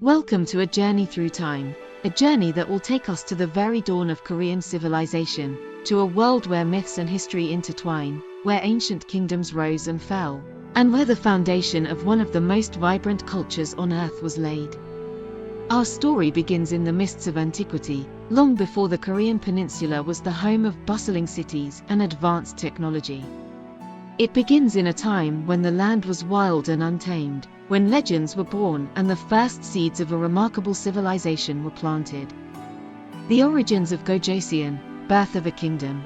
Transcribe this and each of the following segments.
Welcome to a journey through time, a journey that will take us to the very dawn of Korean civilization, to a world where myths and history intertwine, where ancient kingdoms rose and fell, and where the foundation of one of the most vibrant cultures on earth was laid. Our story begins in the mists of antiquity, long before the Korean Peninsula was the home of bustling cities and advanced technology. It begins in a time when the land was wild and untamed, when legends were born and the first seeds of a remarkable civilization were planted. The origins of Gojoseon, birth of a kingdom.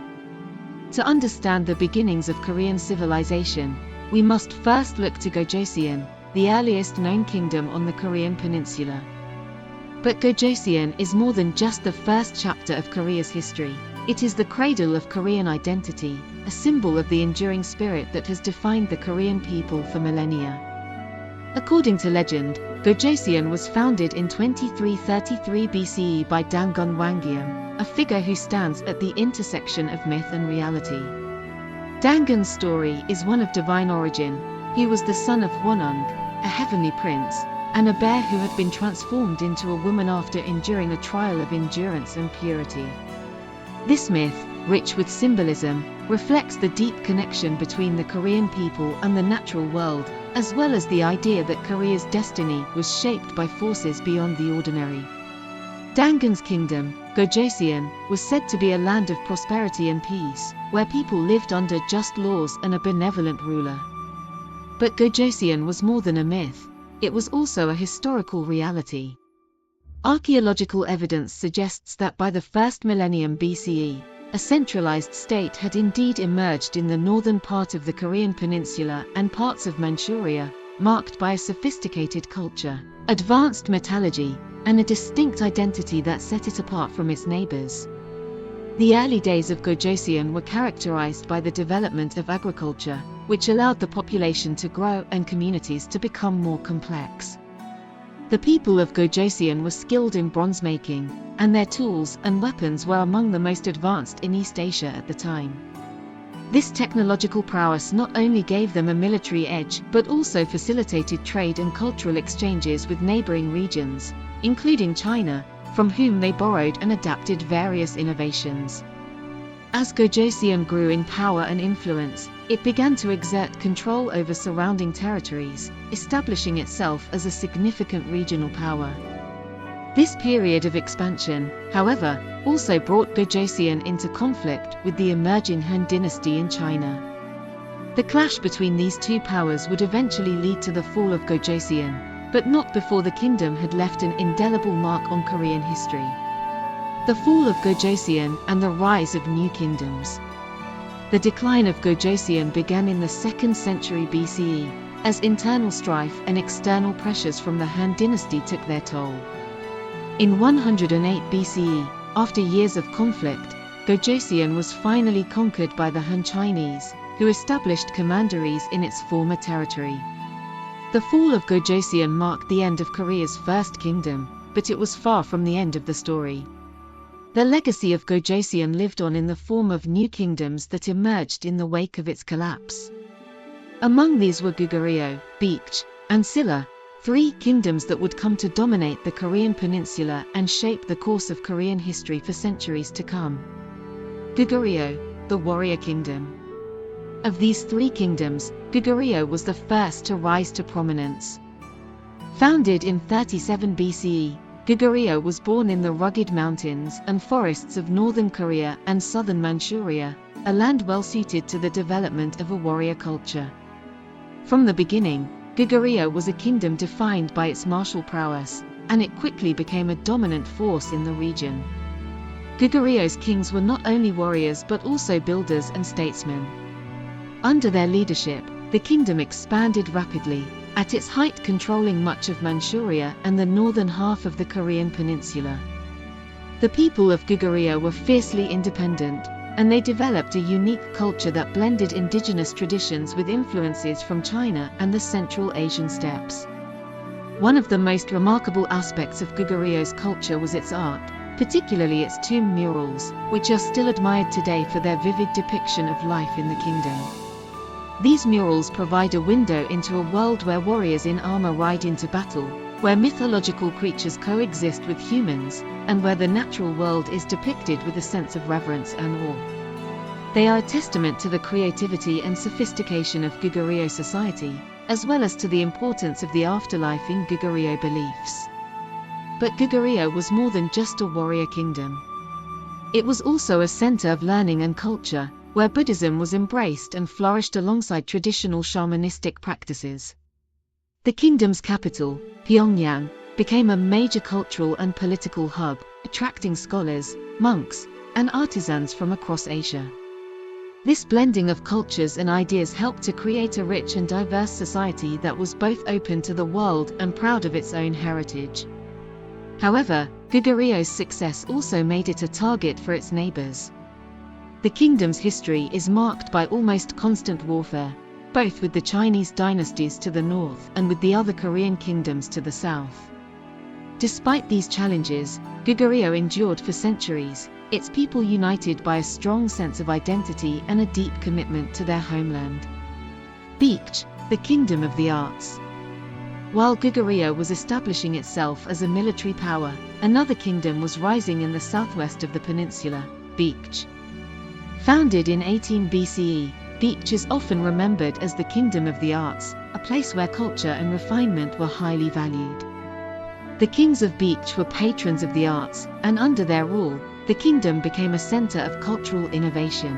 To understand the beginnings of Korean civilization, we must first look to Gojoseon, the earliest known kingdom on the Korean Peninsula. But Gojoseon is more than just the first chapter of Korea's history. It is the cradle of Korean identity, a symbol of the enduring spirit that has defined the Korean people for millennia. According to legend, Gojoseon was founded in 2333 BCE by Dangun Wangyam, a figure who stands at the intersection of myth and reality. Dangun's story is one of divine origin. He was the son of Wonung, a heavenly prince, and a bear who had been transformed into a woman after enduring a trial of endurance and purity. This myth, rich with symbolism, reflects the deep connection between the Korean people and the natural world, as well as the idea that Korea's destiny was shaped by forces beyond the ordinary. Dangun's kingdom, Gojoseon, was said to be a land of prosperity and peace, where people lived under just laws and a benevolent ruler. But Gojoseon was more than a myth. It was also a historical reality. Archaeological evidence suggests that by the first millennium BCE, a centralized state had indeed emerged in the northern part of the Korean Peninsula and parts of Manchuria, marked by a sophisticated culture, advanced metallurgy, and a distinct identity that set it apart from its neighbors. The early days of Gojoseon were characterized by the development of agriculture, which allowed the population to grow and communities to become more complex. The people of Gojoseon were skilled in bronze making, and their tools and weapons were among the most advanced in East Asia at the time. This technological prowess not only gave them a military edge but also facilitated trade and cultural exchanges with neighboring regions, including China, from whom they borrowed and adapted various innovations. As Gojoseon grew in power and influence, it began to exert control over surrounding territories, establishing itself as a significant regional power. This period of expansion, however, also brought Gojoseon into conflict with the emerging Han dynasty in China. The clash between these two powers would eventually lead to the fall of Gojoseon, but not before the kingdom had left an indelible mark on Korean history. The fall of Gojoseon and the rise of new kingdoms. The decline of Gojoseon began in the 2nd century BCE, as internal strife and external pressures from the Han dynasty took their toll. In 108 BCE, after years of conflict, Gojoseon was finally conquered by the Han Chinese, who established commanderies in its former territory. The fall of Gojoseon marked the end of Korea's first kingdom, but it was far from the end of the story. The legacy of Gojoseon lived on in the form of new kingdoms that emerged in the wake of its collapse. Among these were Goguryeo, Baekje, and Silla, 3 kingdoms that would come to dominate the Korean Peninsula and shape the course of Korean history for centuries to come. Goguryeo, the warrior kingdom. Of these 3 kingdoms, Goguryeo was the first to rise to prominence. Founded in 37 BCE, Goguryeo was born in the rugged mountains and forests of northern Korea and southern Manchuria, a land well suited to the development of a warrior culture. From the beginning, Goguryeo was a kingdom defined by its martial prowess, and it quickly became a dominant force in the region. Goguryeo's kings were not only warriors but also builders and statesmen. Under their leadership, the kingdom expanded rapidly, at its height controlling much of Manchuria and the northern half of the Korean Peninsula. The people of Goguryeo were fiercely independent, and they developed a unique culture that blended indigenous traditions with influences from China and the Central Asian steppes. One of the most remarkable aspects of Goguryeo's culture was its art, particularly its tomb murals, which are still admired today for their vivid depiction of life in the kingdom. These murals provide a window into a world where warriors in armor ride into battle, where mythological creatures coexist with humans, and where the natural world is depicted with a sense of reverence and awe. They are a testament to the creativity and sophistication of Goguryeo society, as well as to the importance of the afterlife in Goguryeo beliefs. But Goguryeo was more than just a warrior kingdom. It was also a center of learning and culture, where Buddhism was embraced and flourished alongside traditional shamanistic practices. The kingdom's capital, Pyongyang, became a major cultural and political hub, attracting scholars, monks, and artisans from across Asia. This blending of cultures and ideas helped to create a rich and diverse society that was both open to the world and proud of its own heritage. However, Goguryeo's success also made it a target for its neighbors. The kingdom's history is marked by almost constant warfare, both with the Chinese dynasties to the north and with the other Korean kingdoms to the south. Despite these challenges, Goguryeo endured for centuries, its people united by a strong sense of identity and a deep commitment to their homeland. Baekje, the kingdom of the arts. While Goguryeo was establishing itself as a military power, another kingdom was rising in the southwest of the peninsula, Baekje. Founded in 18 BCE, Baekje is often remembered as the kingdom of the arts, a place where culture and refinement were highly valued. The kings of Baekje were patrons of the arts, and under their rule, the kingdom became a center of cultural innovation.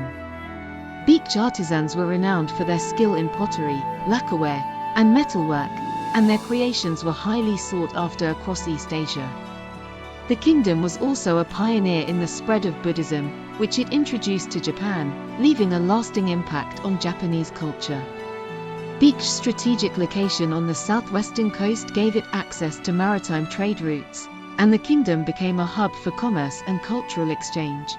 Baekje artisans were renowned for their skill in pottery, lacquerware, and metalwork, and their creations were highly sought after across East Asia. The kingdom was also a pioneer in the spread of Buddhism, which it introduced to Japan, leaving a lasting impact on Japanese culture. Baekje's strategic location on the southwestern coast gave it access to maritime trade routes, and the kingdom became a hub for commerce and cultural exchange.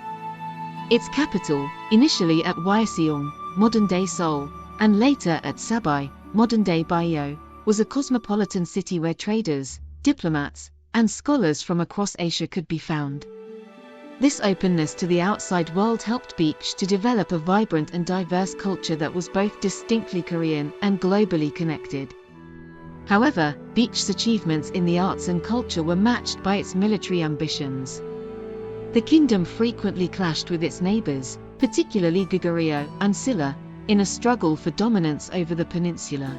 Its capital, initially at Gojoseon, modern-day Seoul, and later at Sabai, modern-day Baekje, was a cosmopolitan city where traders, diplomats, and scholars from across Asia could be found. This openness to the outside world helped Baekje to develop a vibrant and diverse culture that was both distinctly Korean and globally connected. However, Baekje's achievements in the arts and culture were matched by its military ambitions. The kingdom frequently clashed with its neighbors, particularly Goguryeo and Silla, in a struggle for dominance over the peninsula.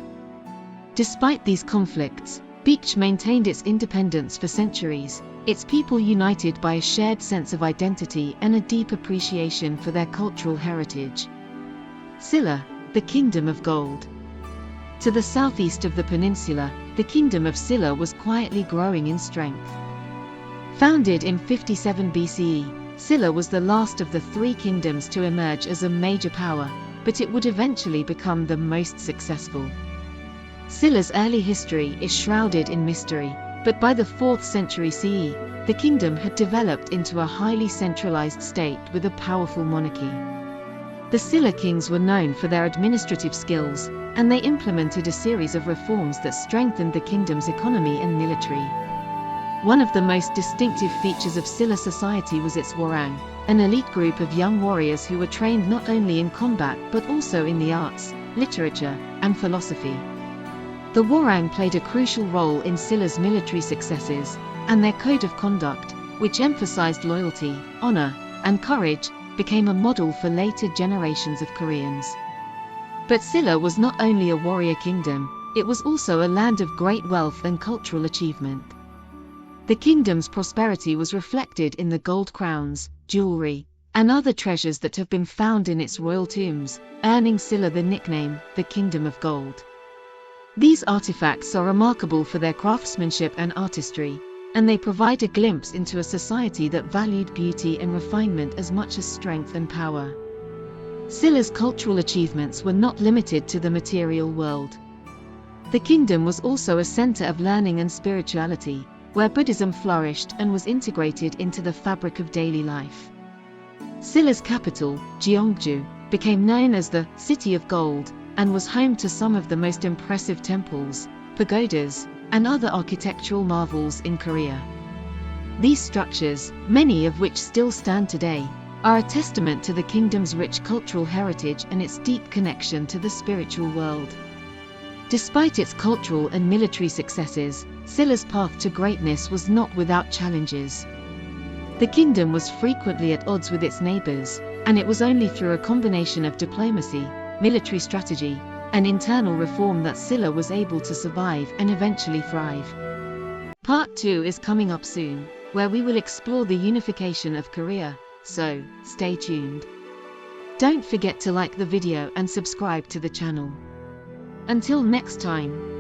Despite these conflicts, Baekje maintained its independence for centuries, its people united by a shared sense of identity and a deep appreciation for their cultural heritage. Silla, the Kingdom of Gold. To the southeast of the peninsula, the Kingdom of Silla was quietly growing in strength. Founded in 57 BCE, Silla was the last of the three kingdoms to emerge as a major power, but it would eventually become the most successful. Silla's early history is shrouded in mystery, but by the 4th century CE, the kingdom had developed into a highly centralized state with a powerful monarchy. The Silla kings were known for their administrative skills, and they implemented a series of reforms that strengthened the kingdom's economy and military. One of the most distinctive features of Silla society was its warang, an elite group of young warriors who were trained not only in combat but also in the arts, literature, and philosophy. The warang played a crucial role in Silla's military successes, and their code of conduct, which emphasized loyalty, honor, and courage, became a model for later generations of Koreans. But Silla was not only a warrior kingdom, it was also a land of great wealth and cultural achievement. The kingdom's prosperity was reflected in the gold crowns, jewelry, and other treasures that have been found in its royal tombs, earning Silla the nickname, the Kingdom of Gold. These artifacts are remarkable for their craftsmanship and artistry, and they provide a glimpse into a society that valued beauty and refinement as much as strength and power. Silla's cultural achievements were not limited to the material world. The kingdom was also a center of learning and spirituality, where Buddhism flourished and was integrated into the fabric of daily life. Silla's capital, Gyeongju, became known as the City of Gold, and was home to some of the most impressive temples, pagodas, and other architectural marvels in Korea. These structures, many of which still stand today, are a testament to the kingdom's rich cultural heritage and its deep connection to the spiritual world. Despite its cultural and military successes, Silla's path to greatness was not without challenges. The kingdom was frequently at odds with its neighbors, and it was only through a combination of diplomacy, military strategy, and internal reform that Silla was able to survive and eventually thrive. Part 2 is coming up soon, where we will explore the unification of Korea, so stay tuned. Don't forget to like the video and subscribe to the channel. Until next time.